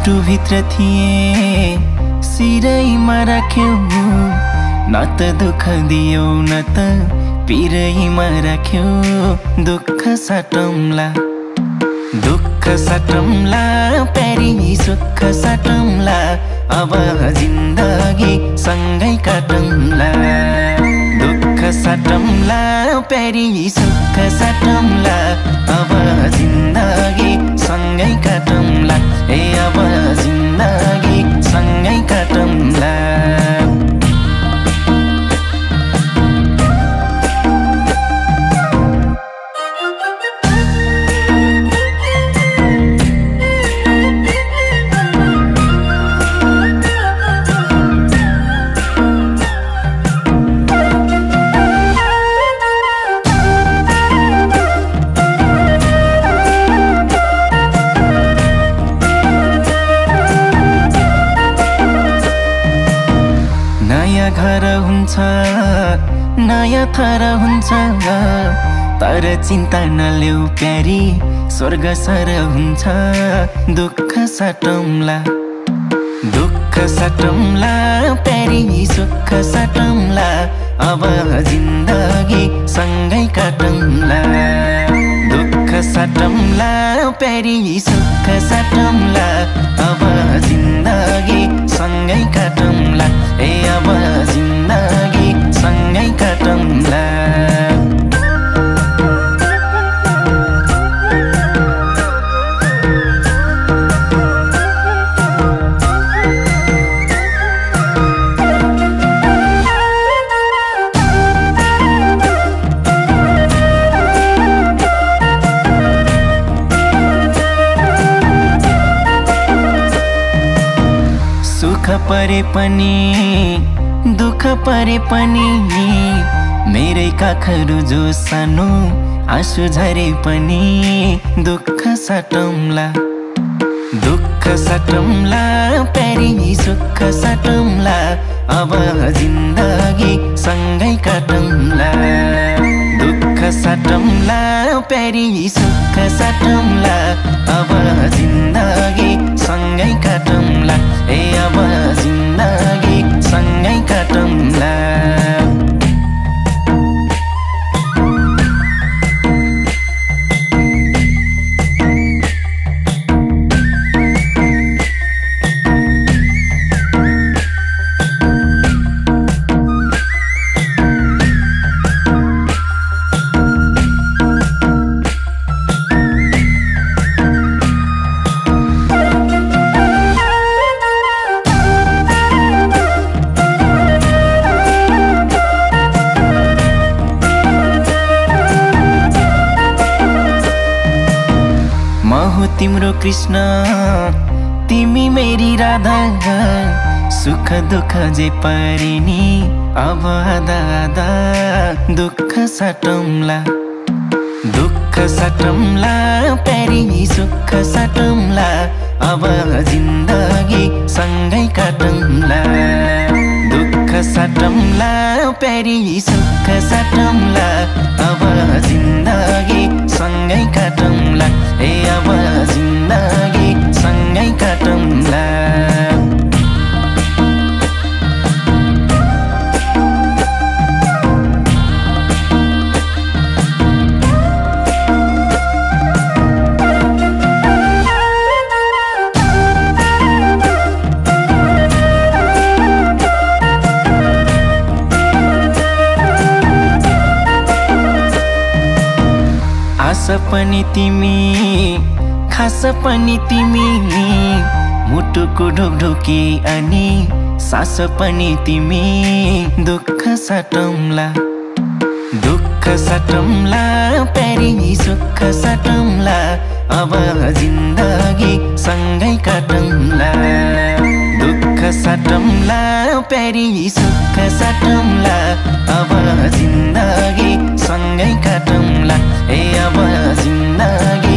मुटुभित्र थिए सिरैमा राख्यौ, न त दुःख दियौ न त पिरैमा राख्यौ। दुःख साटौँला, दुःख साटौँला प्यारी सुख साटौँला, अब जिन्दगी सँगै काटौँला। दुःख साटौँला प्यारी सुख साटौँला, अब जिन्दगी सँगै काटौँला। ए अब जिन्दगी सँगै काटौँला। नयाँ घर हुन्छ, नयाँ थर हुन्छ, तर चिन्ता नलेऊ प्यारी स्वर्ग सर हुन्छ। दुःख साटौँला, दुःख साटौँला प्यारी सुख साटौँला, अब जिन्दगी सँगै काटौँला। दुःख साटौँला प्यारी सुख साटौँला, अब जिन्दगी सँगै काटौँला। ए अब जिन्दगी सँगै काटौँला। सुख परे पनि दुःख परे पनि, मेरै काखहरू जो सानो आँसु झरे पनि। दुःख साटौँला, दुःख साटौँला प्यारी सुख साटौँला, अब जिन्दगी सँगै काटौँला। दुःख साटौँला प्यारी सुख साटौँला, अब जिन्दगी सँगै काटौँला। ए अब जिन्दगी सँगै काटौँला। तिम्रो कृष्ण तिमी मेरी राधा, सुख दुःख जे परे नि अब आधा आधा। दुःख साटौँला, दुःख साटौँला प्यारी सुख साटौँला, अब जिन्दगी सँगै काटौँला। दुःख साटौँला प्यारी सुख साटौँला, अब जिन्दगी सँगै काटौँला। ए अब जिन्दगी सँगै काटौँला। आस पनि तिमी खास पनि तिमी, मुटुको ढोकढोकी अनि सास पनि तिमी। दुःख साटौँला, दुःख साटौँला प्यारी सुख साटौँला, अब जिन्दगी सँगै काटौँला। दुःख साटौँला प्यारी सुख साटौँला, अब जिन्दगी सँगै काटौँला। ए अब जिन्दगी